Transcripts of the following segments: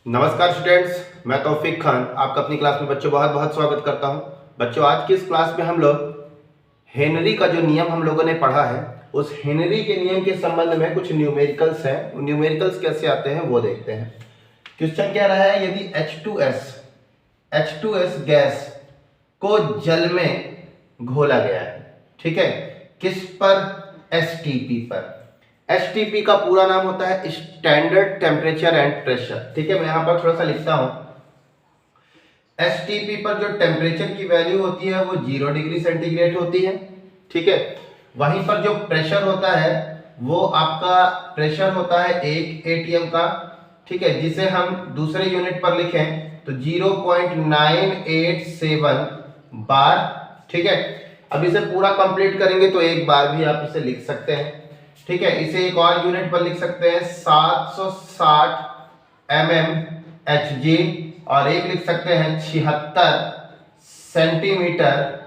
नमस्कार स्टूडेंट्स, मैं तौफीक खान आपका अपनी क्लास में बच्चों बहुत बहुत स्वागत करता हूं। बच्चों, आज की इस क्लास में हम लोग हेनरी का जो नियम हम लोगों ने पढ़ा है, उस हेनरी के नियम के संबंध में कुछ न्यूमेरिकल्स हैं। न्यूमेरिकल्स कैसे आते हैं वो देखते हैं। क्वेश्चन कह रहा है, यदि H2S गैस को जल में घोला गया है, ठीक है, किस पर? STP पर। STP का पूरा नाम होता है स्टैंडर्ड टेम्परेचर एंड प्रेशर, ठीक है। मैं यहां पर थोड़ा सा लिखता हूं। STP पर जो टेम्परेचर की वैल्यू होती है वो 0 डिग्री सेंटीग्रेड होती है, ठीक है। वहीं पर जो प्रेशर होता है वो आपका प्रेशर होता है 1 ATM का, ठीक है, जिसे हम दूसरे यूनिट पर लिखें तो 0.987 बार, ठीक है। अब इसे पूरा कंप्लीट करेंगे तो एक बार भी आप इसे लिख सकते हैं, ठीक है। इसे एक और यूनिट पर लिख सकते हैं 760 mmHg, और एक लिख सकते हैं 76 सेंटीमीटर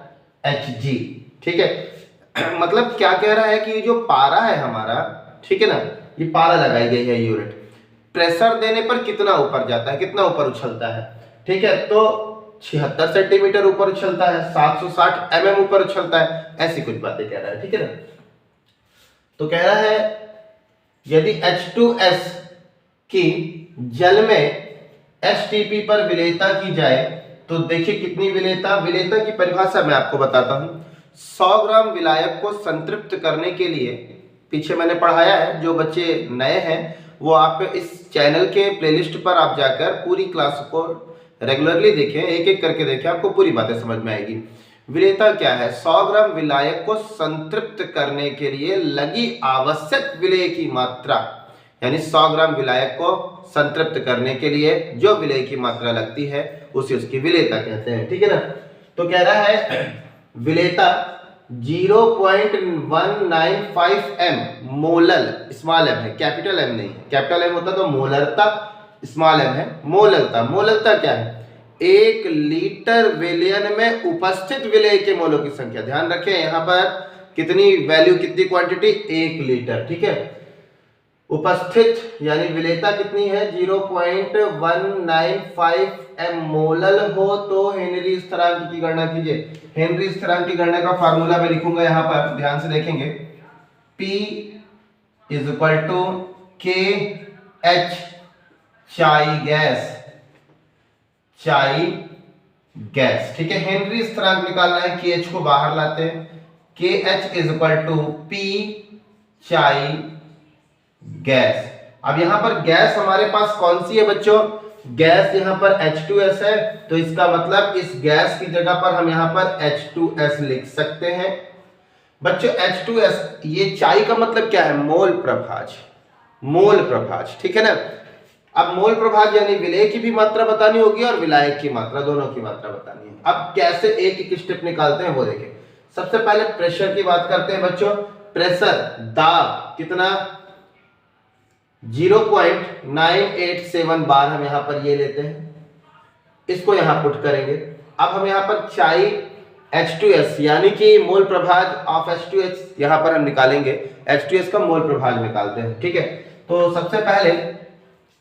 Hg, ठीक है। मतलब क्या कह रहा है कि जो पारा है हमारा, ठीक है ना, ये पारा लगाई गई है यूनिट, प्रेशर देने पर कितना ऊपर जाता है, कितना ऊपर उछलता है, ठीक है। तो 76 सेंटीमीटर ऊपर उछलता है, 760 mm ऊपर उछलता है, ऐसी कुछ बातें कह रहा है, ठीक है ना। तो कह रहा है यदि H2S की जल में STP पर विलेयता की जाए तो देखिए कितनी विलेयता। विलेयता की परिभाषा मैं आपको बताता हूं। 100 ग्राम विलायक को संतृप्त करने के लिए, पीछे मैंने पढ़ाया है, जो बच्चे नए हैं वो आप इस चैनल के प्लेलिस्ट पर आप जाकर पूरी क्लास को रेगुलरली देखें, एक एक करके देखें, आपको पूरी बातें समझ में आएगी। विलेयता क्या है? 100 ग्राम विलायक को संतृप्त करने के लिए लगी आवश्यक विलेय की मात्रा, यानी 100 ग्राम विलायक को संतृप्त करने के लिए जो विलेय की मात्रा लगती है उसे उसकी विलेयता कहते हैं, ठीक है ना। तो कह रहा है विलेयता 0.195 m मोलल, स्मॉल m है, कैपिटल M नहीं है। कैपिटल M होता तो मोलरता, स्मॉल m है मोललता। मोललता क्या है? 1 लीटर विलयन में उपस्थित विलेय के मोलों की संख्या। ध्यान रखें यहाँ पर कितनी वैल्यू, कितनी क्वांटिटी, 1 लीटर, ठीक है। उपस्थित यानी विलेयता कितनी है? 0.195 m मोलल हो तो हेनरी स्थिरांक की गणना कीजिए। हेनरी स्थिरांक की गणना का फार्मूला मैं लिखूंगा यहाँ पर, ध्यान से देखेंगे। P is equal to KH chi gas, ठीक है। हेनरी स्थिरांक निकालना है, KH को बाहर लाते हैं। KH is equal to P chi gas. अब यहां पर गैस हमारे पास कौन सी है बच्चों? गैस यहां पर H2S है, तो इसका मतलब इस गैस की जगह पर हम यहां पर H2S लिख सकते हैं। बच्चों H2S, ये चाई का मतलब क्या है? मोल प्रभाज, मोल प्रभाज, ठीक है ना। अब मोल प्रभाज यानी विलेय की भी मात्रा बतानी होगी और विलायक की मात्रा, दोनों की मात्रा बतानी है। अब कैसे एक एक स्टेप निकालते हैं वो देखें। सबसे पहले प्रेशर की बात करते हैं बच्चों। प्रेशर, दाब कितना? 0.987 बार हम यहां पर ये लेते हैं, इसको यहां पुट करेंगे। अब हम यहां पर चाई H2S यानी कि मोल प्रभाज ऑफ H2S यहां पर हम निकालेंगे। H2S का मोल प्रभाज निकालते हैं, ठीक है। तो सबसे पहले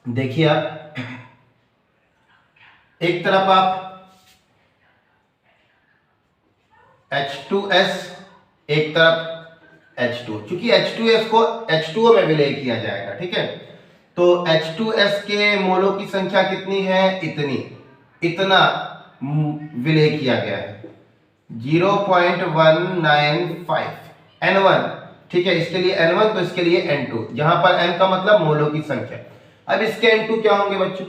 देखिए आप, एक तरफ आप H2S, एक तरफ H2, क्योंकि H2S को H2O में विलेय किया जाएगा, ठीक है। तो H2S के मोलों की संख्या कितनी है? इतना विलेय किया गया है, 0.195 N1, ठीक है। इसके लिए N1 तो इसके लिए N2, जहां पर N का मतलब मोलों की संख्या। अब इसके N2 क्या होंगे बच्चों?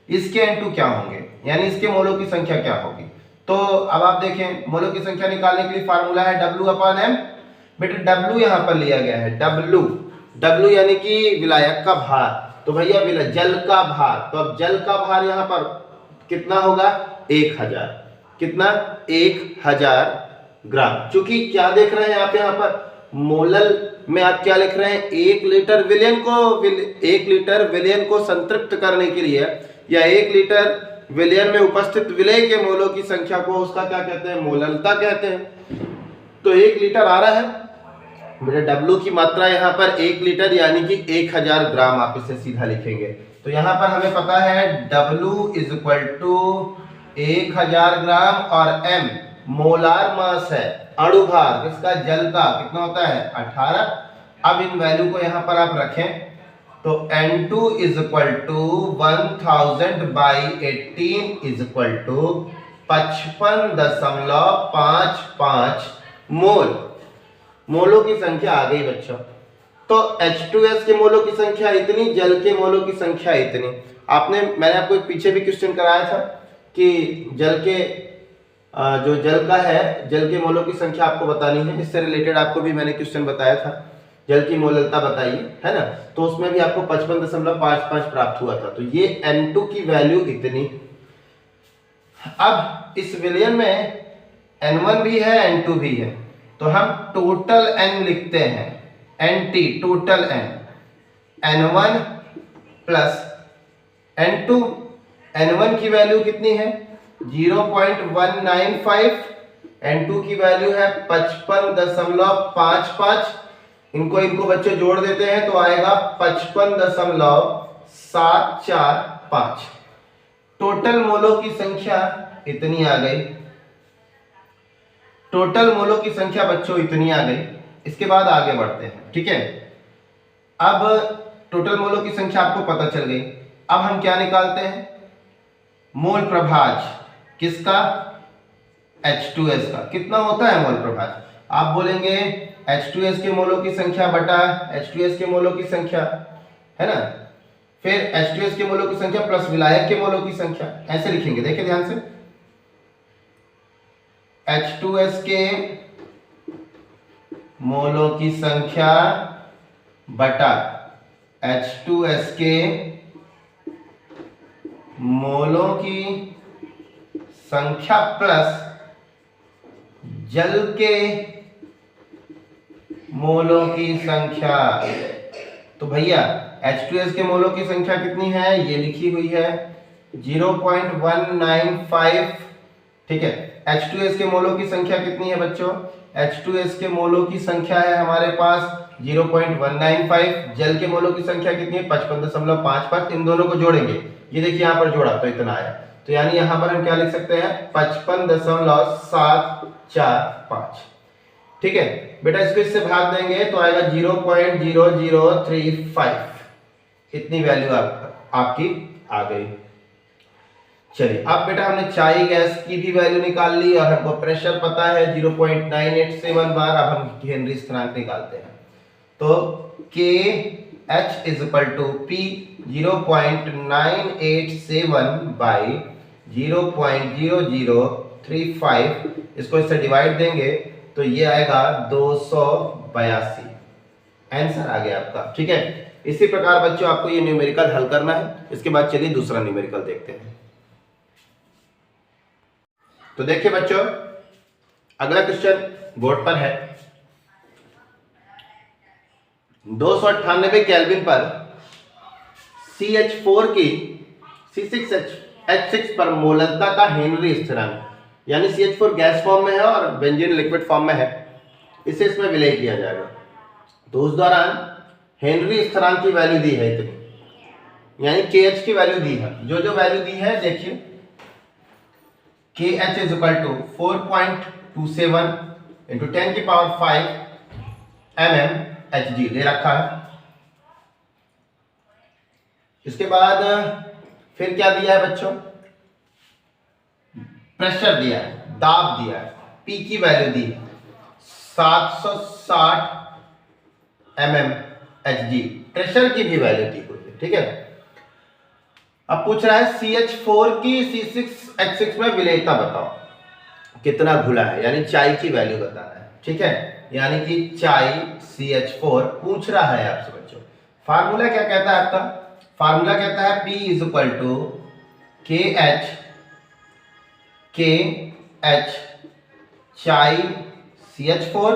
इसके N2 क्या होंगे, यानी इसके मोलों की संख्या क्या होगी? तो अब आप देखें, मोलों की संख्या निकालने के लिए फार्मूला है W/M। बेटा W यहां पर लिया गया है, W यानी कि विलायक का भार, तो भैया जल का भार, तो अब जल का भार यहां पर कितना होगा? 1000। कितना? 1000 ग्राम। चूंकि क्या देख रहे हैं आप यहां पर मोलल में, आप क्या लिख रहे हैं? 1 लीटर विलयन को संतृप्त करने के लिए, या 1 लीटर विलयन में उपस्थित विलेय के मोलों की संख्या को उसका क्या कहते हैं? मोललता कहते हैं। तो 1 लीटर आ रहा है बेटा, W की मात्रा यहाँ पर 1 लीटर यानी कि 1000 ग्राम, आप इसे सीधा लिखेंगे तो यहाँ पर हमें पता है W इज इक्वल टू 1000 ग्राम और M मोलार मास है, अणुभार इसका जल का कितना होता है 18। अब इन वैल्यू को यहाँ पर आप रखें तो N2 is equal to 1000 by 18 is equal to 55.55 mole. मोलों की संख्या आ गई बच्चों। तो H2S के मोलों की संख्या इतनी, जल के मोलों की संख्या इतनी। मैंने आपको एक पीछे भी क्वेश्चन कराया था कि जल के जो जल का है, जल के मोलों की संख्या आपको बतानी है। इससे रिलेटेड आपको भी मैंने क्वेश्चन बताया था, जल की मोललता बताइए, है ना। तो उसमें भी आपको 55.55 प्राप्त हुआ था। तो ये N2 की वैल्यू इतनी। अब इस विलयन में N1 भी है, N2 भी है, तो हम टोटल N लिखते हैं, NT total N, N1 plus N2। N1 की वैल्यू कितनी है 0.195, N2 की वैल्यू है 55.55। इनको बच्चे जोड़ देते हैं तो आएगा 55.745। टोटल मोलों की संख्या इतनी आ गई। टोटल मोलों की संख्या बच्चों इतनी आ गई। इसके बाद आगे बढ़ते हैं, ठीक है। अब टोटल मोलों की संख्या आपको पता चल गई। अब हम क्या निकालते हैं, मोल प्रभाज किसका, H2S का। कितना होता है मोल प्रभाज, आप बोलेंगे H2S के मोलों की संख्या बटा H2S के मोलों की संख्या, है ना। फिर H2S के मोलों की संख्या प्लस विलायक के मोलों की संख्या, ऐसे लिखेंगे। देखिए ध्यान से, H2S के मोलों की संख्या बटा H2S के मोलों की संख्या प्लस जल के मोलों की संख्या। तो भैया H2S के मोलों की संख्या कितनी है, ये लिखी हुई है 0.195, ठीक है। H2S के मोलों की संख्या कितनी है बच्चों, H2S के मोलों की संख्या है हमारे पास 0.195। जल के मोलों की संख्या कितनी है 55.55। इन दोनों को जोड़ेंगे, ये देखिए यहाँ पर जोड़ा तो इतना आया। तो यानी यहाँ पर हम क्या लिख सकते हैं 55.745, ठीक है बेटा। इसको इससे भाग देंगे तो आएगा 0.0035। इतनी वैल्यू आपकी आ गई। चलिए अब बेटा हमने चाय गैस की भी वैल्यू निकाल ली और हमको प्रेशर पता है 0.987 बार। अब हम हेनरी स्थिरांक निकालते हैं। तो KH is equal to P 0.987 by 0.0035। इसको इससे डिवाइड देंगे तो ये आएगा 282। आंसर आ गया आपका, ठीक है। इसी प्रकार बच्चों आपको ये न्यूमेरिकल हल करना है। इसके बाद चलिए दूसरा न्यूमेरिकल देखते हैं। तो देखिए बच्चों, अगला क्वेश्चन बोर्ड पर है। 298 केल्विन पर CH4 की C6H6 पर मोललता का हेनरी स्थिरांक, यानी CH4 गैस फॉर्म में है और बेंजीन लिक्विड फॉर्म में है, इसे इसमें विलय किया जाएगा। तो उस दौरान हेनरी स्थिरांक की वैल्यू दी है इतनी, यानी KH की वैल्यू दी है। जो वैल्यू दी है देखिए, KH is equal to 4.27 into 10 की पावर 5 mmHg दे रखा है। इसके बाद फिर क्या दिया है बच्चों, प्रेशर दिया है, दाब दिया है। P की वैल्यू दी है 760 mmHg। प्रेशर की भी वैल्यू दी हुई है, ठीक है। अब पूछ रहा है CH4 की C6H6 में विलेयता बताओ, कितना घुला है, यानी चाय की वैल्यू बताना है, ठीक है। यानी कि चाय CH4 पूछ रहा है आपसे बच्चों। फार्मूला क्या कहता है आपका, फार्मूला कहता है P is equal to KH chi CH4,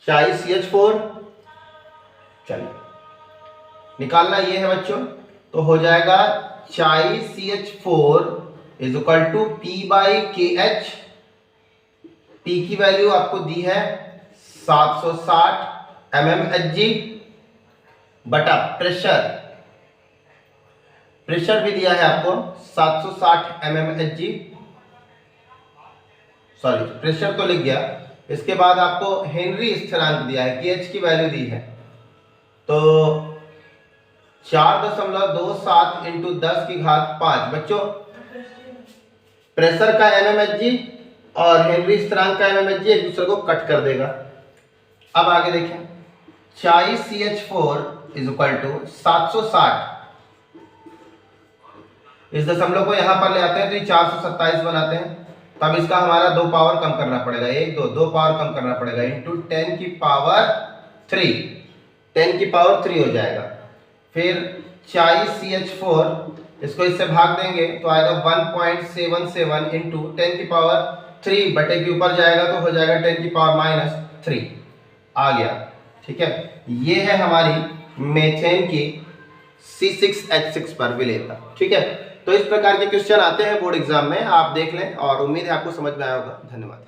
चाय CH4। चलिए निकालना ये है बच्चों, तो हो जाएगा chi CH4 is equal to P by KH। P की वैल्यू आपको दी है 760 mmHg बटा प्रेशर प्रेशर भी दिया है आपको 760 mmHg, सॉरी प्रेशर तो लिख गया। इसके बाद आपको हेनरी स्थिरांक दिया है, कि एच की वैल्यू दी है, तो 4.27 इंटू 10⁵ बच्चों प्रेशर का mmHg और हेनरी स्थिरांक का mmHg एक दूसरे को कट कर देगा। अब आगे देखें, 40CH4 = 760, इस दशमलव को यहां पर ले आते हैं तो ये 427 बनाते हैं, तब इसका हमारा 2 पावर कम करना पड़ेगा, 1 2 पावर कम करना पड़ेगा, इंटू 10⁻3, 10⁻3 हो जाएगा। फिर 40CH4 इसको इससे भाग देंगे तो आएगा 1.77 इंटू 10⁻3 बटे के ऊपर जाएगा तो हो जाएगा 10⁻³ आ गया। ठीक है, ये है हमारी मेथेन की C6H6 पर विलेयता। ठीक है, तो इस प्रकार के क्वेश्चन आते हैं बोर्ड एग्जाम में, आप देख लें और उम्मीद है आपको समझ में आया होगा। धन्यवाद।